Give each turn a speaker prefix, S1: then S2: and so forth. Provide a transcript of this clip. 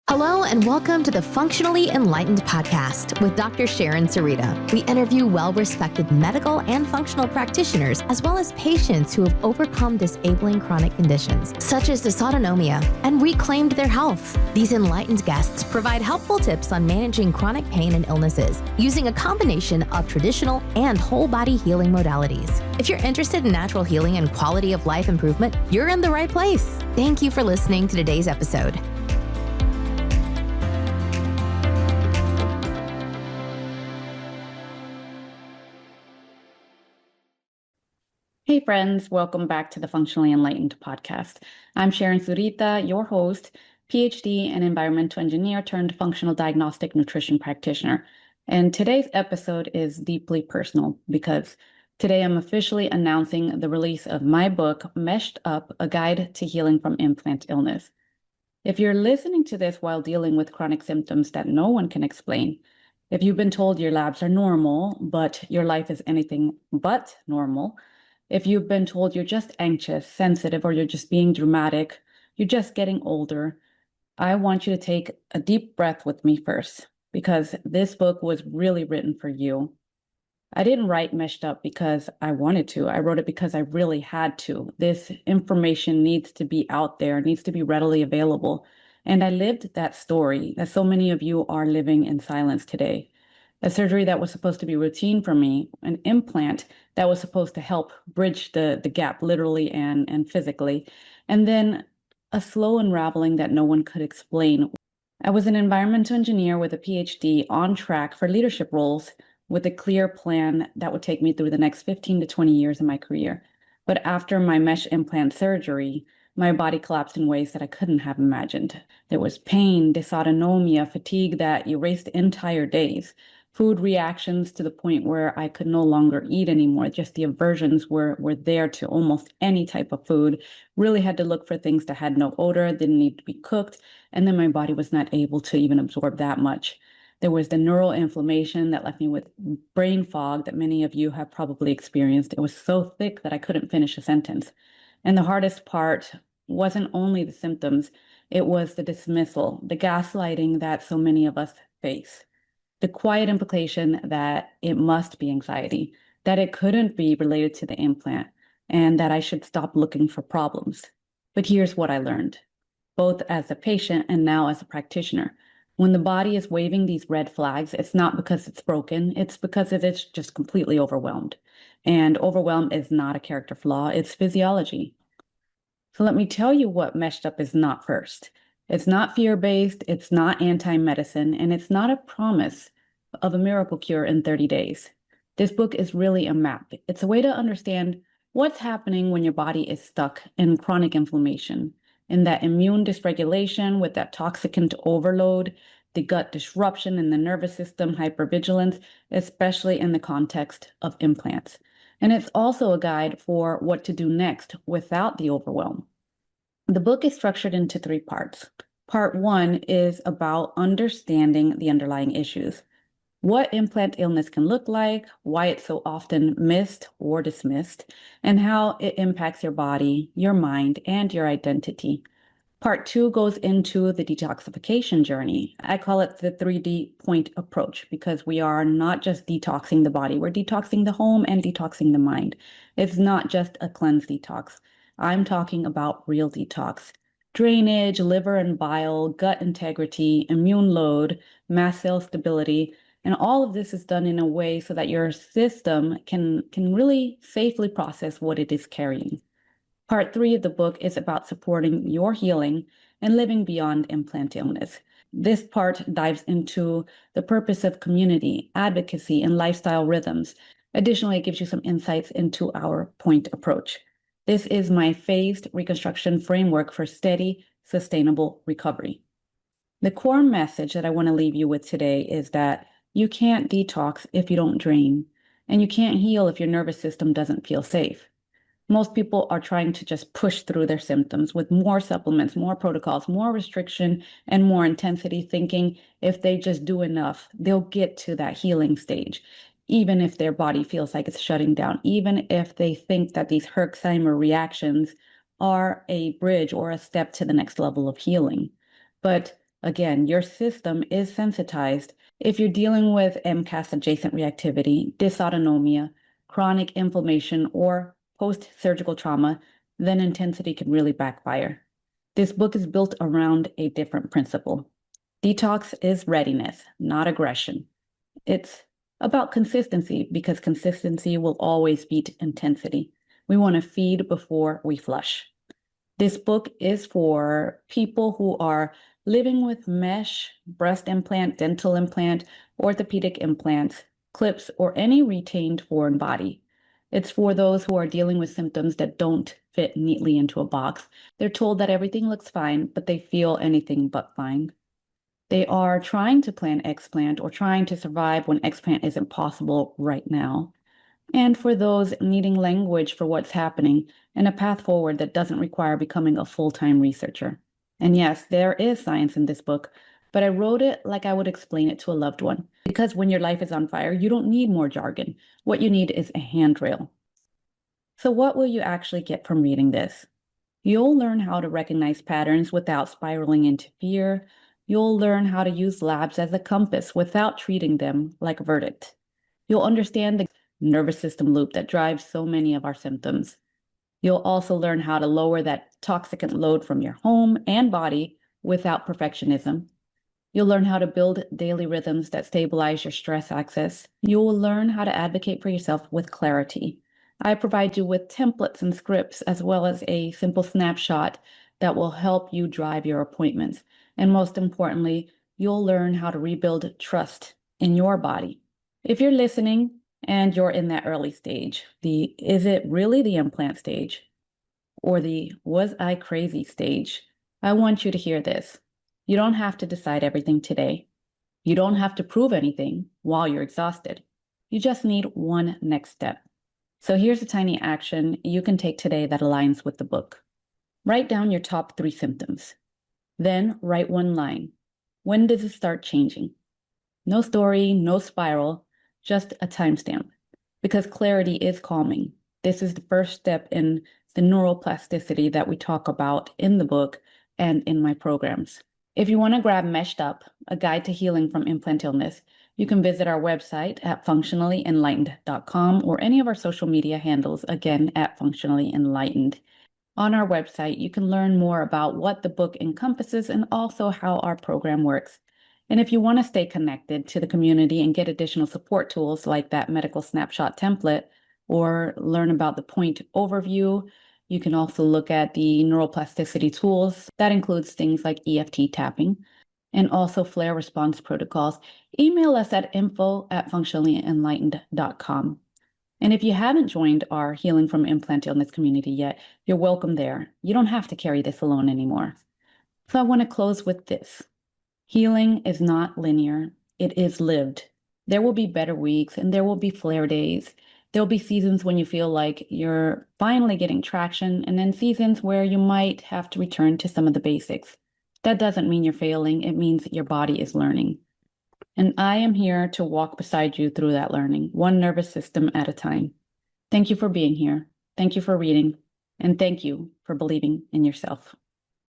S1: Hello and welcome to the Functionally Enlightened podcast with Dr. Sharon Sarita. We interview well-respected medical and functional practitioners, as well as patients who have overcome disabling chronic conditions, such as dysautonomia, and reclaimed their health. These enlightened guests provide helpful tips on managing chronic pain and illnesses, using a combination of traditional and whole-body healing modalities. If you're interested in natural healing and quality of life improvement, you're in the right place. Thank you for listening to today's episode.
S2: Hey friends, welcome back to the Functionally Enlightened podcast. I'm Sharon Sarita, your host, PhD and environmental engineer turned functional diagnostic nutrition practitioner. And today's episode is deeply personal because today I'm officially announcing the release of my book, Meshed Up, A Guide to Healing from Implant Illness. If you're listening to this while dealing with chronic symptoms that no one can explain, if you've been told your labs are normal, but your life is anything but normal, if you've been told you're just anxious, sensitive, or you're just being dramatic, you're just getting older, I want you to take a deep breath with me first, because this book was really written for you. I didn't write Meshed Up because I wanted to. I wrote it because I really had to. This information needs to be out there, needs to be readily available. And I lived that story that so many of you are living in silence today. A surgery that was supposed to be routine for me, an implant that was supposed to help bridge the gap literally and physically, and then a slow unraveling that no one could explain. I was an environmental engineer with a PhD on track for leadership roles with a clear plan that would take me through the next 15 to 20 years of my career. But after my mesh implant surgery, my body collapsed in ways that I couldn't have imagined. There was pain, dysautonomia, fatigue that erased entire days. Food reactions to the point where I could no longer eat anymore. Just the aversions were there to almost any type of food. Really had to look for things that had no odor, didn't need to be cooked, and then my body was not able to even absorb that much. There was the neural inflammation that left me with brain fog that many of you have probably experienced. It was so thick that I couldn't finish a sentence. And the hardest part wasn't only the symptoms, it was the dismissal, the gaslighting that so many of us face. The quiet implication that it must be anxiety, that it couldn't be related to the implant, and that I should stop looking for problems. But here's what I learned, both as a patient and now as a practitioner. When the body is waving these red flags, it's not because it's broken, it's because it is just completely overwhelmed. And overwhelm is not a character flaw, it's physiology. So let me tell you what Meshed Up is not first. It's not fear-based, it's not anti-medicine, and it's not a promise of a miracle cure in 30 days. This book is really a map. It's a way to understand what's happening when your body is stuck in chronic inflammation, in that immune dysregulation with that toxicant overload, the gut disruption in the nervous system, hypervigilance, especially in the context of implants. And it's also a guide for what to do next without the overwhelm. The book is structured into 3 parts. Part 1 is about understanding the underlying issues, what implant illness can look like, why it's so often missed or dismissed, and how it impacts your body, your mind, and your identity. Part 2 goes into the detoxification journey. I call it the 3D point approach because we are not just detoxing the body, we're detoxing the home and detoxing the mind. It's not just a cleanse detox. I'm talking about real detox. Drainage, liver and bile, gut integrity, immune load, mast cell stability, and all of this is done in a way so that your system can really safely process what it is carrying. Part 3 of the book is about supporting your healing and living beyond implant illness. This part dives into the purpose of community, advocacy, and lifestyle rhythms. Additionally, it gives you some insights into our point approach. This is my phased reconstruction framework for steady, sustainable recovery. The core message that I want to leave you with today is that you can't detox if you don't drain, and you can't heal if your nervous system doesn't feel safe. Most people are trying to just push through their symptoms with more supplements, more protocols, more restriction, and more intensity, thinking if they just do enough, they'll get to that healing stage, even if their body feels like it's shutting down, even if they think that these Herxheimer reactions are a bridge or a step to the next level of healing. But Again, your system is sensitized. If you're dealing with MCAS adjacent reactivity, dysautonomia, chronic inflammation, or post-surgical trauma, then intensity can really backfire. This book is built around a different principle. Detox is readiness, not aggression. It's about consistency because consistency will always beat intensity. We want to feed before we flush. This book is for people who are living with mesh, breast implant, dental implant, orthopedic implants, clips, or any retained foreign body. It's for those who are dealing with symptoms that don't fit neatly into a box. They're told that everything looks fine, but they feel anything but fine. They are trying to plan explant or trying to survive when explant isn't possible right now. And for those needing language for what's happening and a path forward that doesn't require becoming a full-time researcher. And yes, there is science in this book, but I wrote it like I would explain it to a loved one. Because when your life is on fire, you don't need more jargon. What you need is a handrail. So what will you actually get from reading this? You'll learn how to recognize patterns without spiraling into fear. You'll learn how to use labs as a compass without treating them like a verdict. You'll understand the nervous system loop that drives so many of our symptoms. You'll also learn how to lower that toxicant load from your home and body without perfectionism. You'll learn how to build daily rhythms that stabilize your stress axis. You'll learn how to advocate for yourself with clarity. I provide you with templates and scripts, as well as a simple snapshot that will help you drive your appointments. And most importantly, you'll learn how to rebuild trust in your body. If you're listening and you're in that early stage, the is it really the implant stage or the was I crazy stage, I want you to hear this. You don't have to decide everything today. You don't have to prove anything while you're exhausted. You just need one next step. So here's a tiny action you can take today that aligns with the book. Write down your top 3 symptoms. Then write one line. When does it start changing? No story, no spiral, just a timestamp. Because clarity is calming. This is the first step in the neuroplasticity that we talk about in the book and in my programs. If you want to grab Meshed Up, a guide to healing from implant illness, you can visit our website at functionallyenlightened.com or any of our social media handles, again, at Functionally Enlightened. On our website, you can learn more about what the book encompasses and also how our program works. And if you want to stay connected to the community and get additional support tools like that medical snapshot template or learn about the point overview, you can also look at the neuroplasticity tools. That includes things like EFT tapping and also flare response protocols. Email us at info@functionallyenlightened.com. And if you haven't joined our Healing from Implant Illness community yet, you're welcome there. You don't have to carry this alone anymore. So I want to close with this. Healing is not linear. It is lived. There will be better weeks and there will be flare days. There'll be seasons when you feel like you're finally getting traction, and then seasons where you might have to return to some of the basics. That doesn't mean you're failing. It means your body is learning. And I am here to walk beside you through that learning, one nervous system at a time. Thank you for being here. Thank you for reading. And thank you for believing in yourself.